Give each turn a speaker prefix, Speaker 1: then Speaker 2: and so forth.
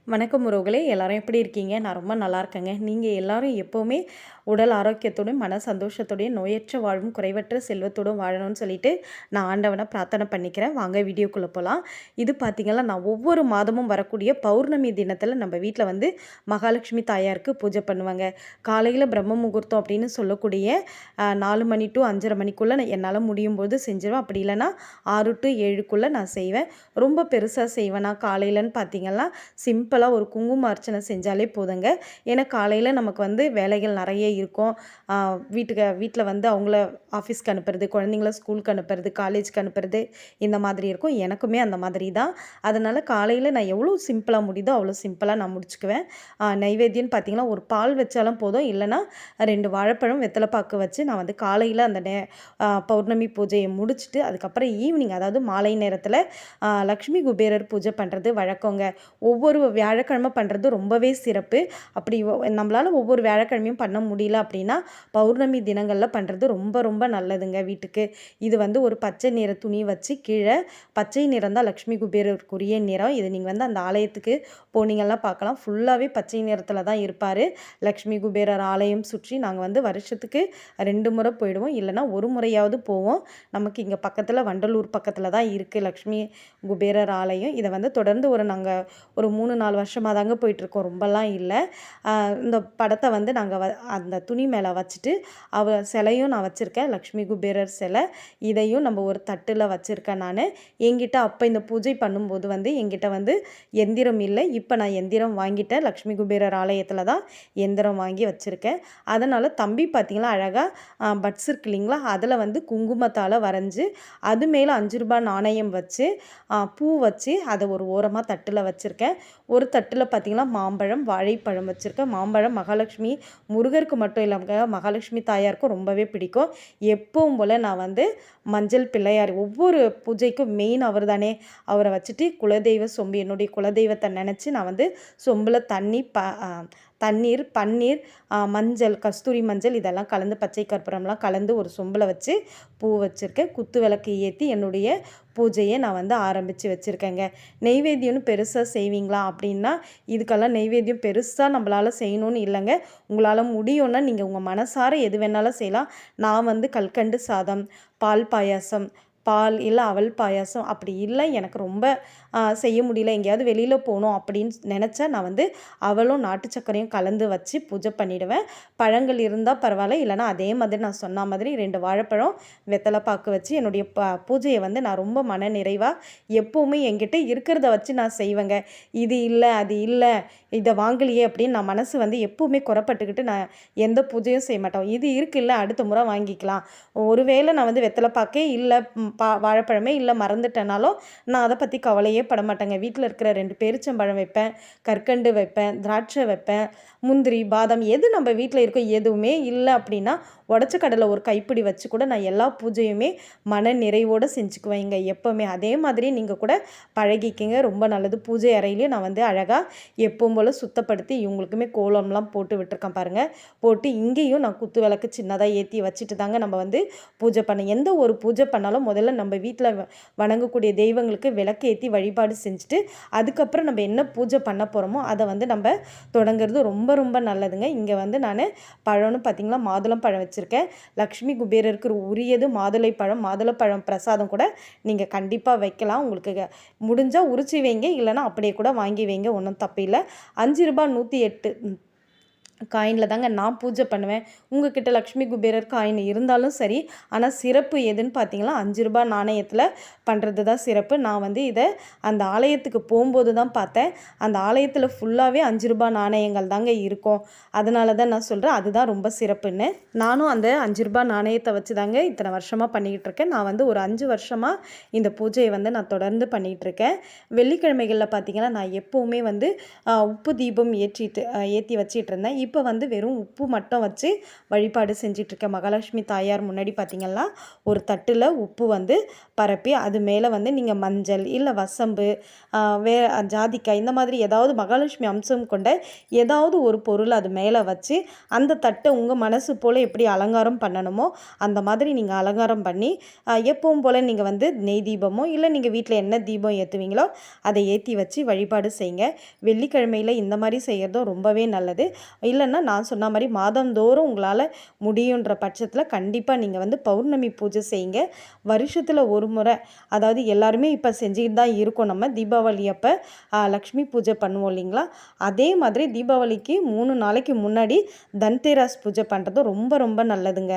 Speaker 1: வணக்கம் உறவுகளே, எல்லாரும் எப்படி இருக்கீங்க? நான் ரொம்ப நல்லா இருக்கேங்க. நீங்க எல்லாரும் எப்பவுமே உடல் ஆரோக்கியத்தோடும், மன சந்தோஷத்தோடையும், நோயற்ற வாழ்வும், குறைவற்ற செல்வத்தோடும் வாழணும்னு சொல்லிட்டு நான் ஆண்டவனை பிரார்த்தனை பண்ணிக்கிறேன். வாங்க வீடியோக்குள்ள போலாம். இது பார்த்தீங்கன்னா, நான் ஒவ்வொரு மாதமும் வரக்கூடிய பௌர்ணமி தினத்தில நம்ம வீட்ல வந்து மகாலட்சுமி தாயாருக்கு பூஜை பண்ணுவாங்க. காலையில பிரம்ம முகூர்த்தம் அப்படின்னு சொல்லக்கூடிய 4 மணி டூ 5:30 மணிக்குள்ள என்னால முடியும்போது செஞ்சுருவேன். அப்படி இல்லைன்னா 6 டூ 7க்குள்ள நான் செய்வேன். ரொம்ப பெருசா செய்வேனா காலையிலன்னு பார்த்தீங்கன்னா, சிம்பிளா ஒரு குங்கும அர்ச்சனை செஞ்சாலே போதுங்க. ஏன்னா காலையில நமக்கு வந்து வேலைகள் நிறைய இருக்கும். வீட்ல வந்து அவங்கள ஆஃபீஸ்க்கு அனுப்புறது, குழந்தைங்கள ஸ்கூலுக்கு அனுப்புறது, காலேஜ்க்கு அனுப்புறது இந்த மாதிரி இருக்கும். எனக்குமே அந்த மாதிரி தான். அதனால காலையில நான் எவ்வளோ சிம்பிளா முடியுதோ அவ்வளோ சிம்பிளா நான் முடிச்சுக்குவேன். நைவேத்தியம்னு பார்த்தீங்கன்னா, ஒரு பால் வச்சாலும் போதும். இல்லைன்னா 2 வாழைப்பழம், வெத்தலை பாக்கு வச்சு நான் வந்து காலையில அந்த பௌர்ணமி பூஜையை முடிச்சுட்டு அதுக்கப்புறம் ஈவினிங் அதாவது மாலை நேரத்தில லக்ஷ்மி குபேரர் பூஜை பண்ணுறது வழக்கங்க. ஒவ்வொரு வியாழக்கிழமை பண்ணுறது ரொம்பவே சிறப்பு. அப்படி நம்மளால் ஒவ்வொரு வியாழக்கிழமையும் பண்ண முடியல அப்படின்னா பௌர்ணமி தினங்களில் பண்ணுறது ரொம்ப ரொம்ப நல்லதுங்க வீட்டுக்கு. இது வந்து ஒரு பச்சை நிற துணி வச்சு கீழே பச்சை நிறம் தான் லக்ஷ்மி குபேரருக்குரிய நிறம். இது நீங்கள் வந்து அந்த ஆலயத்துக்கு போனீங்கன்னா பார்க்கலாம். ஃபுல்லாகவே பச்சை நிறத்தில் தான் இருப்பார். லக்ஷ்மி குபேரர் ஆலயம் சுற்றி நாங்கள் வந்து வருஷத்துக்கு 2 முறை போயிடுவோம். இல்லைன்னா ஒரு முறையாவது போவோம். நமக்கு இங்கே பக்கத்தில் வண்டலூர் பக்கத்தில் தான் இருக்குது லக்ஷ்மி குபேரர் ஆலயம். இதை வந்து தொடர்ந்து நாங்கள் ஒரு 3-4 வருஷமாக தாங்க போயிட்டுருக்கோம். ரொம்பலாம் இல்லை. இந்த படத்தை வந்து நாங்கள் அந்த துணி மேலே வச்சுட்டு சிலையும் நான் வச்சுருக்கேன். லக்ஷ்மி குபேரர் சிலை. இதையும் நம்ம ஒரு தட்டில் வச்சுருக்கேன் நான். என்கிட்ட அப்போ இந்த பூஜை பண்ணும்போது வந்து என்கிட்ட வந்து எந்திரம் இல்லை. இப்போ நான் எந்திரம் வாங்கிட்டேன். லக்ஷ்மி குபேரர் ஆலயத்தில் தான் எந்திரம் வாங்கி வச்சுருக்கேன். அதனால் தம்பி பார்த்திங்களா அழகாக பட்ஸ் இருக்கு இல்லைங்களா, அதில் வந்து குங்குமத்தால் வரைஞ்சி அது மேலே 5 ரூபாய் நாணயம் வச்சு பூ வச்சு அதை ஒரு ஓரமாக தட்டில் வச்சுருக்கேன். ஒரு தட்டில் பார்த்திங்கன்னா மாம்பழம், வாழைப்பழம் வச்சுருக்கேன். மாம்பழம் மகாலட்சுமி முருகருக்கு மட்டும் இல்லாமல் மகாலட்சுமி தாயாருக்கும் ரொம்பவே பிடிக்கும். எப்பவும் போல் நான் வந்து மஞ்சள் பிள்ளையார் ஒவ்வொரு பூஜைக்கும் மெயின் அவர் தானே, அவரை வச்சுட்டு குலதெய்வ சொம்பு என்னுடைய குலதெய்வத்தை நினச்சி நான் வந்து சொம்பில் தண்ணீர், பன்னீர், மஞ்சள், கஸ்தூரி மஞ்சள் இதெல்லாம் கலந்து பச்சை கற்பூரம்லாம் கலந்து ஒரு சொம்பில் வச்சு பூ வச்சுருக்கேன். குத்து விளக்கு ஏற்றி என்னுடைய பூஜையை நான் வந்து ஆரம்பித்து வச்சுருக்கேங்க. நெய்வேத்தியம்னு பெருசாக செய்வீங்களா அப்படின்னா, இதுக்கெல்லாம் நெய்வேத்தியம் பெருசாக நம்மளால் செய்யணும்னு இல்லைங்க. உங்களால் முடியும்னா நீங்கள் உங்கள் மனசார எது வேணாலும் செய்யலாம். நான் வந்து கல்கண்டு சாதம், பால் பாயாசம், பால் இல்லை அவல் பாயாசம், அப்படி இல்லை எனக்கு ரொம்ப செய்ய முடியல, எங்கேயாவது வெளியில் போகணும் அப்படின்னு நினச்சா நான் வந்து அவலும் நாட்டு சர்க்கரையும் கலந்து வச்சு பூஜை பண்ணிவிடுவேன். பழங்கள் இருந்தால் பரவாயில்ல, இல்லைனா அதே மாதிரி நான் சொன்ன மாதிரி 2 வாழைப்பழம், வெத்தலை பாக்கு வச்சு என்னுடைய பூஜையை வந்து நான் ரொம்ப மன நிறைவாக எப்போவுமே என்கிட்ட இருக்கிறத வச்சு நான் செய்வேங்க. இது இல்லை, அது இல்லை, இதை வாங்கலையே அப்படின்னு நான் மனசு வந்து எப்போவுமே குறப்பட்டுக்கிட்டு நான் எந்த பூஜையும் செய்ய மாட்டோம். இது இருக்குல்ல, அடுத்த முறை வாங்கிக்கலாம். ஒருவேளை நான் வந்து வெத்தலை பாக்கே இல்லை, வாழைப்பழமே இல்லை, மறந்துட்டேனாலும் நான் அதை பற்றி கவலையே பட மாட்டேங்க. வீட்டில் இருக்கிற 2 பேரிச்சம்பழம் வைப்பேன், கற்கண்டு வைப்பேன், திராட்சை வைப்பேன், முந்திரி, பாதாம் எது நம்ம வீட்டில் இருக்கோ. எதுவுமே இல்லை அப்படின்னா உடச்ச கடலை ஒரு கைப்பிடி வச்சு கூட நான் எல்லா பூஜையுமே மன நிறைவோடு செஞ்சுக்குவேங்க எப்போவுமே. அதே மாதிரி நீங்கள் கூட பழகிக்கிங்க, ரொம்ப நல்லது. பூஜை அறையிலையும் நான் வந்து அழகாக எப்பவும் போல் சுத்தப்படுத்தி இவங்களுக்குமே கோலம்லாம் போட்டு விட்டுருக்கேன் பாருங்கள். போட்டு இங்கேயும் நான் குத்து விளக்கு சின்னதாக ஏற்றி வச்சுட்டு தாங்க நம்ம வந்து பூஜை எந்த ஒரு பூஜை பண்ணாலும் முதல்ல நம்ம வீட்டில் வணங்கக்கூடிய தெய்வங்களுக்கு விளக்கு ஏற்றி வழிபாடு செஞ்சுட்டு அதுக்கப்புறம் நம்ம என்ன பூஜை பண்ண போகிறோமோ அதை வந்து நம்ம தொடங்கிறது ரொம்ப ரொம்ப நல்லதுங்க. இங்கே வந்து நான் பழம்னு பார்த்திங்கன்னா மாதுளம் பழம் வச்சுருக்கேன். லக்ஷ்மி குபேரருக்கு உரியது மாதுளைப்பழம். மாதுளைப்பழம் பிரசாதம் கூட நீங்கள் கண்டிப்பாக வைக்கலாம். உங்களுக்கு முடிஞ்சால் உரிச்சி வைங்க, இல்லைனா அப்படியே கூட வாங்கி வைங்க, ஒன்றும் தப்பில்லை. 5 ரூபாய் 108 காயினில் தாங்க நான் பூஜை பண்ணுவேன். உங்ககிட்ட லக்ஷ்மி குபேரர் காயின் இருந்தாலும் சரி, ஆனால் சிறப்பு எதுன்னு பார்த்தீங்கன்னா 5 ரூபாய் நாணயத்தில் பண்ணுறது தான் சிறப்பு. நான் வந்து இதை அந்த ஆலயத்துக்கு போகும்போது தான் பார்த்தேன். அந்த ஆலயத்தில் ஃபுல்லாகவே 5 ரூபாய் நாணயங்கள் தாங்க இருக்கும். அதனால தான் நான் சொல்கிறேன் அதுதான் ரொம்ப சிறப்புன்னு. நானும் அந்த 5 ரூபாய் நாணயத்தை வச்சு தாங்க இத்தனை வருஷமாக பண்ணிக்கிட்டு இருக்கேன். நான் வந்து ஒரு 5 வருஷமாக இந்த பூஜையை வந்து நான் தொடர்ந்து பண்ணிகிட்டு இருக்கேன். வெள்ளிக்கிழமைகளில் பார்த்தீங்கன்னா நான் எப்போவுமே வந்து உப்பு தீபம் ஏற்றி வச்சிட்டு இருந்தேன். இப்போ வந்து வெறும் உப்பு மட்டும் வச்சு வழிபாடு செஞ்சிட்ருக்கேன். மகாலட்சுமி தாயார் முன்னாடி பார்த்திங்கன்னா ஒரு தட்டில் உப்பு வந்து பரப்பி அது மேலே வந்து நீங்கள் மஞ்சள் இல்லை வசம்பு ஜாதிக்காய் இந்த மாதிரி ஏதாவது மகாலட்சுமி அம்சம் கொண்ட ஏதாவது ஒரு பொருள் அது மேலே வச்சு அந்த தட்டை உங்கள் மனசு போல் எப்படி அலங்காரம் பண்ணணுமோ அந்த மாதிரி நீங்கள் அலங்காரம் பண்ணி எப்பவும் போல் நீங்கள் வந்து நெய் தீபமோ இல்லை நீங்கள் வீட்டில் என்ன தீபம் ஏற்றுவீங்களோ அதை ஏற்றி வச்சு வழிபாடு செய்யுங்க. வெள்ளிக்கிழமையில் இந்த மாதிரி செய்கிறதும் ரொம்பவே நல்லது. இல்லைன்னா நான் சொன்ன மாதிரி மாதந்தோறும் உங்களால் முடியுன்ற பட்சத்தில் கண்டிப்பாக நீங்கள் வந்து பௌர்ணமி பூஜை செய்யுங்க. வருஷத்தில் ஒரு முறை, அதாவது எல்லாருமே இப்போ செஞ்சுக்கிட்டு தான் இருக்கோம். நம்ம தீபாவளி அப்போ லக்ஷ்மி பூஜை பண்ணுவோம் இல்லைங்களா, அதே மாதிரி தீபாவளிக்கு 3 நாளைக்கு முன்னாடி தன்தேராஸ் பூஜை பண்ணுறது ரொம்ப ரொம்ப நல்லதுங்க.